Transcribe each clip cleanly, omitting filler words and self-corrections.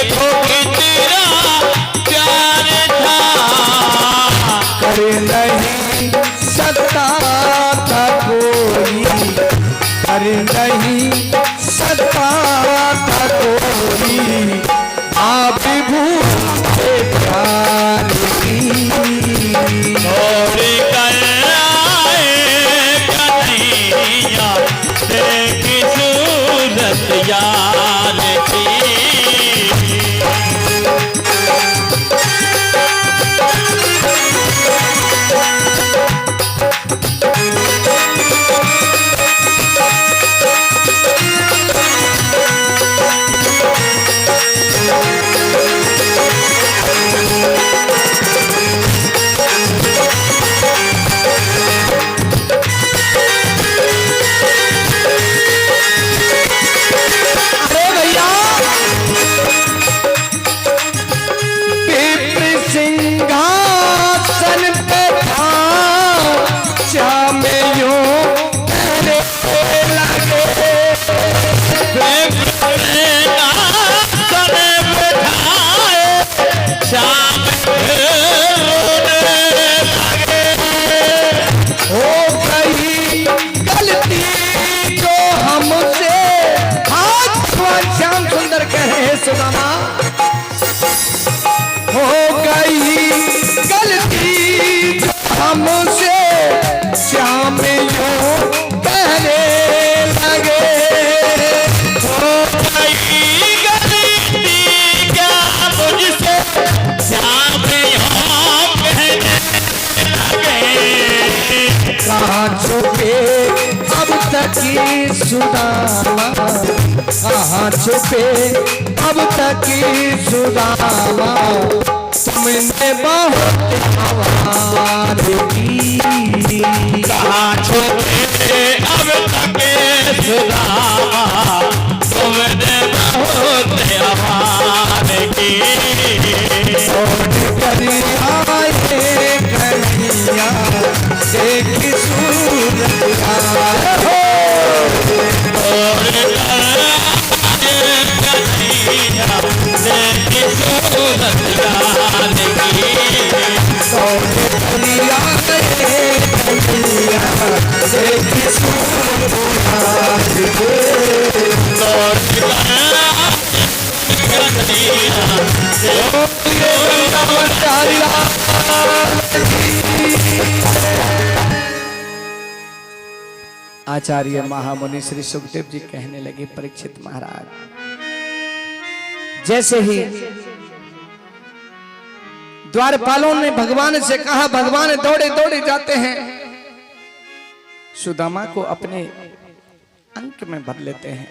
देखो कि तेरा प्यार था, कर नहीं सकता था कोई, कर नहीं सकता था कोई, आप भूले प्यार की। और कर आए कन्हैया देखी सूरत यार की। सुदामा हो गई गलती जो हमसे, श्याम यूं कहने लगे। हो गई गलती क्या मुझसे, श्याम यूं कहने लगे। कहाँ छुपे अब तक की सुदामा, कहाँ छुपे अब तक की सुदामा, तुमने बहुत आवाज़ की। कहाँ छुपे अब तक सुदामा, तुमने बहुत आवाज़ की। छोड़ कर आए कन्हैया देखी सूरत यार हो। आचार्य महामुनि श्री सुखदेव जी कहने लगे, परीक्षित महाराज, जैसे ही द्वारपालों ने भगवान से कहा, भगवान दौड़े दौड़े जाते हैं, सुदामा को अपने अंक में भर लेते हैं,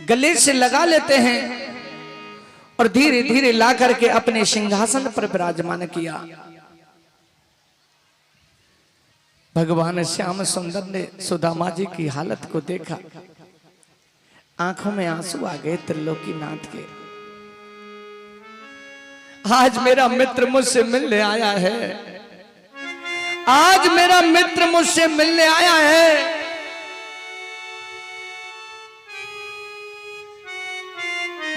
गले से लगा लेते हैं और धीरे धीरे ला करके अपने सिंहासन पर विराजमान किया। भगवान श्याम सुंदर ने सुदामा जी की हालत को देखा, आंखों में आंसू आ गए त्रिलोकीनाथ के। आज मेरा मित्र मुझसे मिलने आया है, आज मेरा मित्र मुझसे मिलने आया है,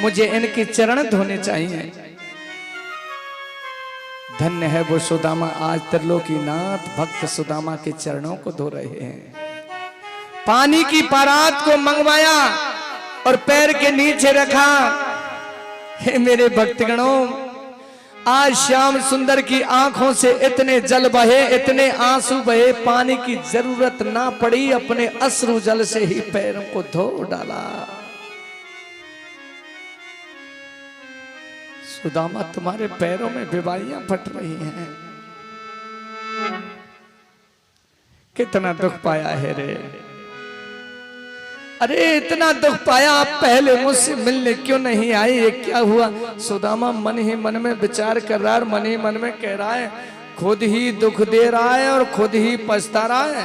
मुझे इनके चरण धोने चाहिए। धन्य है वो सुदामा, आज त्रिलोकीनाथ भक्त सुदामा के चरणों को धो रहे हैं। पानी की परात को मंगवाया और पैर के नीचे रखा। हे मेरे भक्तगणों, आज श्याम सुंदर की आंखों से इतने जल बहे, इतने आंसू बहे, पानी की जरूरत ना पड़ी, अपने अश्रु जल से ही पैरों को धो डाला। सुदामा, तुम्हारे पैरों में बीमारियां फट रही हैं, कितना दुख पाया है रे। अरे इतना दुख पाया, आप पहले मुझसे मिलने क्यों नहीं आई, ये क्या हुआ? सुदामा मन ही मन में विचार कर रहा है, मन ही मन में कह रहा है, खुद ही दुख दे रहा है और खुद ही पछता रहा है।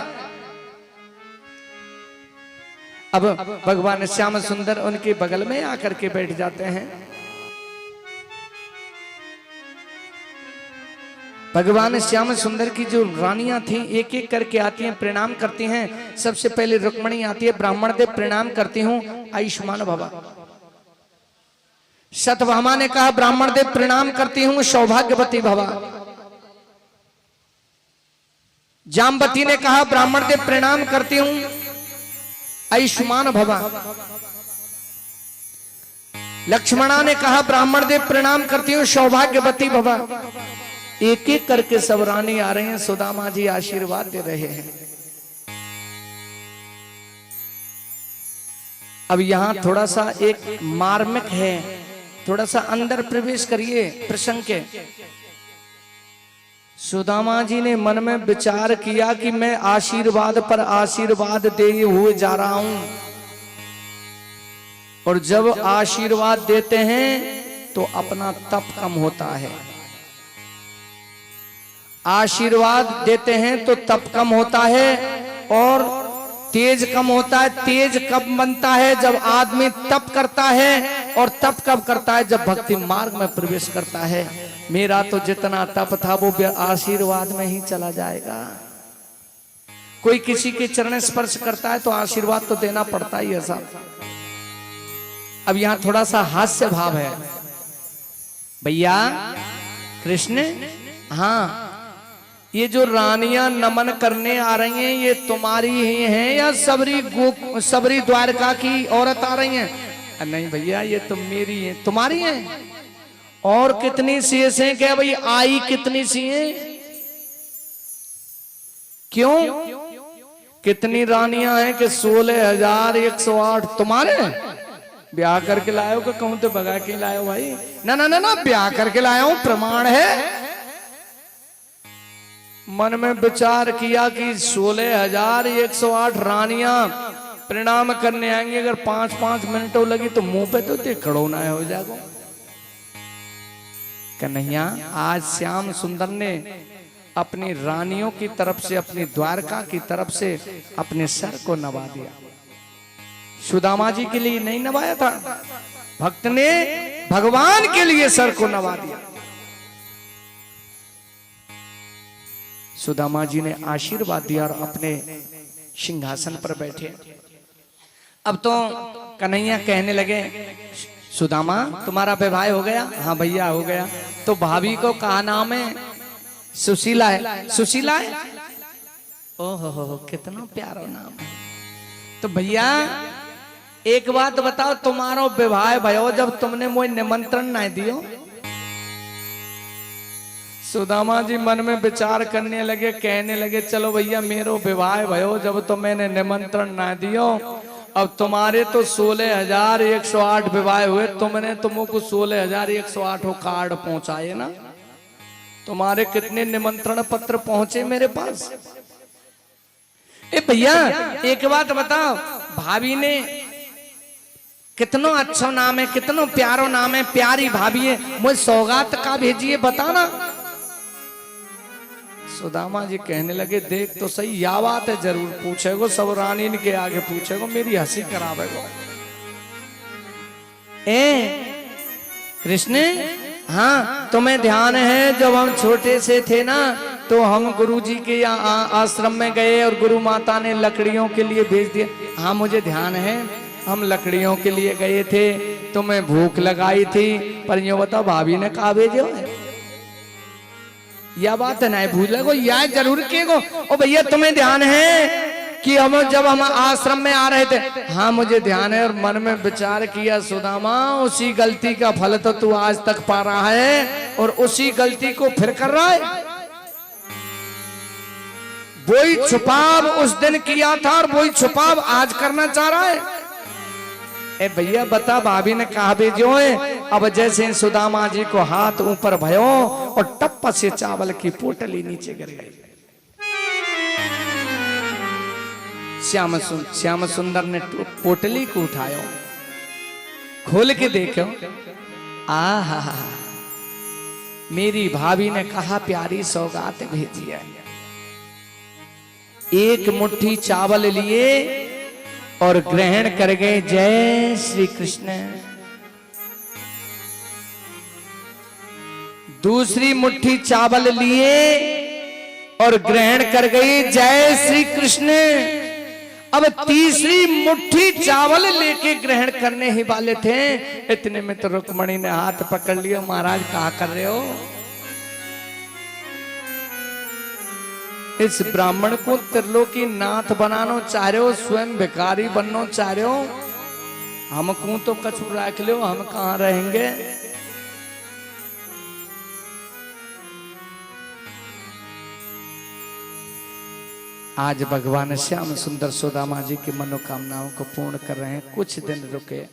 अब भगवान श्याम सुंदर उनके बगल में आकर के बैठ जाते हैं। भगवान श्याम सुंदर की जो रानियां थी एक एक करके आती हैं, प्रणाम करती हैं। सबसे पहले रुक्मणी आती है, ब्राह्मण देव प्रणाम करती हूँ, आयुष्मान भवा। सत्यभामा ने कहा ब्राह्मण देव प्रणाम करती हूं, सौभाग्यवती भवा। जामवती ने कहा ब्राह्मण देव प्रणाम करती हूं, आयुष्मान भवा। लक्ष्मणा ने कहा ब्राह्मण देव प्रणाम करती हूं, सौभाग्यवती भवा। एक एक करके सब रानी आ रहे हैं, सुदामा जी आशीर्वाद दे रहे हैं। अब यहां थोड़ा सा एक मार्मिक है, थोड़ा सा अंदर प्रवेश करिए प्रसंग के। सुदामा जी ने मन में विचार किया कि मैं आशीर्वाद पर आशीर्वाद दे हुए जा रहा हूं, और जब आशीर्वाद देते हैं तो अपना तप कम होता है। आशीर्वाद देते हैं तो तप कम होता है और तेज कम होता है। तेज कब बनता है? जब आदमी तप करता है, और तप कब करता है? जब भक्ति मार्ग में प्रवेश करता है। मेरा तो जितना तप था वो आशीर्वाद में ही चला जाएगा। कोई किसी के चरण स्पर्श करता है तो आशीर्वाद तो देना पड़ता ही है साहब। अब यहां थोड़ा सा हास्य भाव है। भैया कृष्ण, हाँ, ये जो रानियां नमन करने आ रही हैं ये तुम्हारी ही हैं या सबरी द्वारका की औरत आ रही हैं? नहीं भैया, ये तो मेरी है। तुम्हारी हैं? और कितनी शेष हैं? क्या भाई आई कितनी सी हैं? क्यों? कितनी रानियां हैं कि 16,108 तुम्हारे? ब्याह करके लाए हो कि कहूं तो भगा के लाए हो भाई? ना ना ना ना, ब्याह करके लाया हूं, प्रमाण है। मन में विचार किया कि 16,108 रानियां प्रणाम करने आएंगे। अगर 5-5 मिनटों लगी तो मुंह पे तो खड़ोना हो जाएगा। कन्हैया, आज श्याम सुंदर ने अपनी रानियों की तरफ से, अपनी द्वारका की तरफ से अपने सर को नवा दिया। सुदामा जी के लिए नहीं नवाया था, भक्त ने भगवान के लिए सर को नवा दिया। सुदामा जी ने आशीर्वाद दिया और अपने सिंहासन पर बैठे। अब तो कन्हैया कहने लगे, सुदामा तुम्हारा विवाह हो गया? हाँ भैया हो गया। तो भाभी को कहा नाम है? सुशीला है। सुशीला है? ओहो कितना प्यारा नाम है। तो भैया एक बात बताओ, तुम्हारो विवाह भयो जब तुमने मुझे निमंत्रण नहीं दियो? सुदामा जी मन में विचार करने लगे, कहने लगे चलो भैया मेरो विवाह भयो जब तो मैंने निमंत्रण ना दियो। अब तुम्हारे तो 16,108 विवाह हुए, तुमने तुमको 16,108 कार्ड पहुंचाए ना? तुम्हारे कितने निमंत्रण पत्र पहुंचे मेरे पास? ए भैया एक बात बताओ, भाभी ने कितना अच्छा नाम है, कितना प्यारो नाम है, प्यारी भाभी है, मुझे सौगात का भेजिए बताना। सुदामा जी कहने लगे देख तो सही, या बात है जरूर पूछेगो, सब रानी के आगे पूछेगो, मेरी हंसी करावेगो। कृष्ण, हाँ तुम्हें ध्यान है जब हम छोटे से थे ना तो हम गुरुजी के यहाँ आश्रम में गए और गुरु माता ने लकड़ियों के लिए भेज दिया? हाँ मुझे ध्यान है, हम लकड़ियों के लिए गए थे, तुम्हें भूख लगाई थी, पर यो बताओ भाभी ने कहा भेजो? यह बात है ना भूल लगो, यह जरूर केगो। ओ भैया तुम्हें ध्यान है कि हम जब हम आश्रम में आ रहे थे? हाँ मुझे ध्यान है। और मन में विचार किया सुदामा उसी गलती का फल तो तू आज तक पा रहा है और उसी गलती को फिर कर रहा है। वही छुपाव उस दिन किया था और वही छुपाव आज करना चाह रहा है। ए भैया बता भाभी ने कहा भेजो है? अब जैसे सुदामा जी को हाथ ऊपर भयो और टप्पा से चावल की पोटली नीचे गिर गई। श्याम सुंदर ने पोटली को उठाया, खोल के देखो, आहा मेरी भाभी ने कहा प्यारी सौगात भेजी है। एक मुट्ठी चावल लिए और ग्रहण कर गए, जय श्री कृष्ण। दूसरी मुट्ठी चावल लिए और ग्रहण कर गई, जय श्री कृष्ण। अब तीसरी मुट्ठी चावल लेके ग्रहण करने ही वाले थे, इतने में तो रुक्मणी ने हाथ पकड़ लिया, महाराज कहा कर रहे हो? इस ब्राह्मण को त्रिलोकी नाथ बनानो चाह रहे हो, स्वयं भिखारी बनना चाह रहे हो, हमको तो कछु रख लो, हम कहां रहेंगे? आज भगवान श्याम सुंदर सुदामा जी की मनोकामनाओं को पूर्ण कर रहे हैं। कुछ दिन रुके,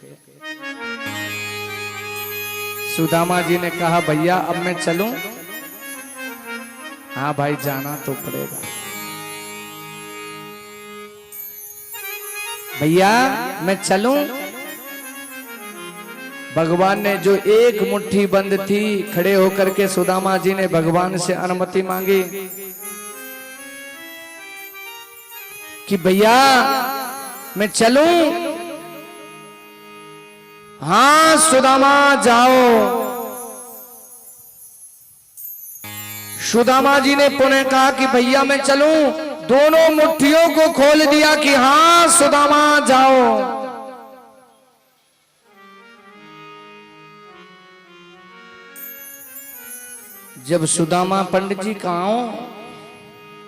सुदामा जी ने कहा भैया अब मैं चलूं? हाँ भाई जाना तो पड़ेगा। भैया मैं चलूं? भगवान ने जो एक मुट्ठी बंद थी, खड़े होकर के सुदामा जी ने भगवान से अनुमति मांगी कि भैया मैं चलूं? हाँ सुदामा जाओ। सुदामा जी ने पुनः कहा कि भैया मैं चलूं, दोनों मुट्ठियों को खोल दिया कि हाँ सुदामा जाओ। जब सुदामा पंडित जी कहाँ हो?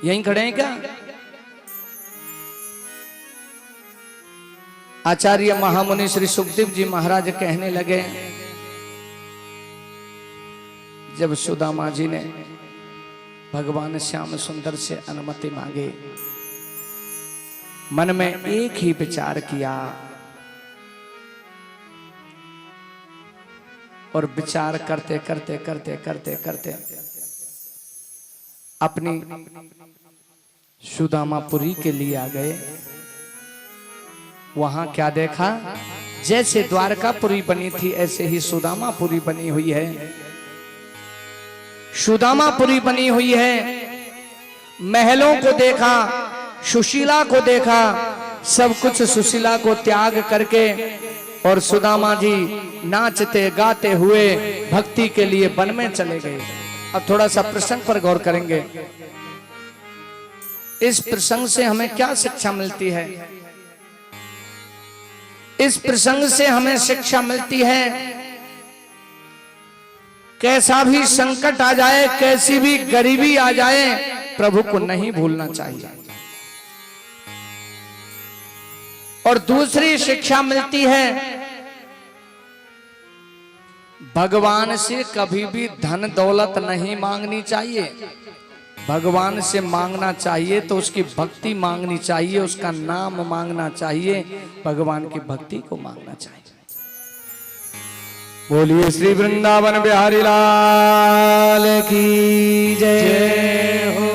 यहीं खड़े हैं क्या? आचार्य महामुनि श्री सुखदेव जी महाराज कहने लगे, जब सुदामा जी ने भगवान श्याम सुंदर से अनुमति मांगी, मन में एक ही विचार किया और विचार करते करते करते करते करते अपनी सुदामापुरी के लिए आ गए। वहां क्या देखा? जैसे द्वारकापुरी बनी थी ऐसे ही सुदामापुरी बनी हुई है। सुदामापुरी बनी हुई है। महलों को देखा, सुशीला को देखा, सब कुछ सुशीला को त्याग करके और सुदामा जी नाचते गाते हुए भक्ति के लिए वन में चले गए। अब थोड़ा सा प्रसंग पर गौर करेंगे। इस प्रसंग से हमें क्या शिक्षा मिलती है? इस प्रसंग से हमें शिक्षा मिलती है, कैसा भी संकट आ जाए, कैसी भी गरीबी आ जाए, प्रभु को नहीं भूलना चाहिए। और दूसरी शिक्षा मिलती है, भगवान से कभी भी धन दौलत नहीं मांगनी चाहिए। भगवान से मांगना चाहिए तो उसकी भक्ति मांगनी चाहिए, उसका नाम मांगना चाहिए, भगवान की भक्ति को मांगना चाहिए। बोलिए श्री वृंदावन बिहारी लाल की जय हो,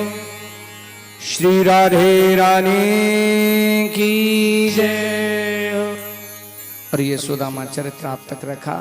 श्री राधे रानी की जय हो। और ये सुदामा चरित्र आप तक रखा।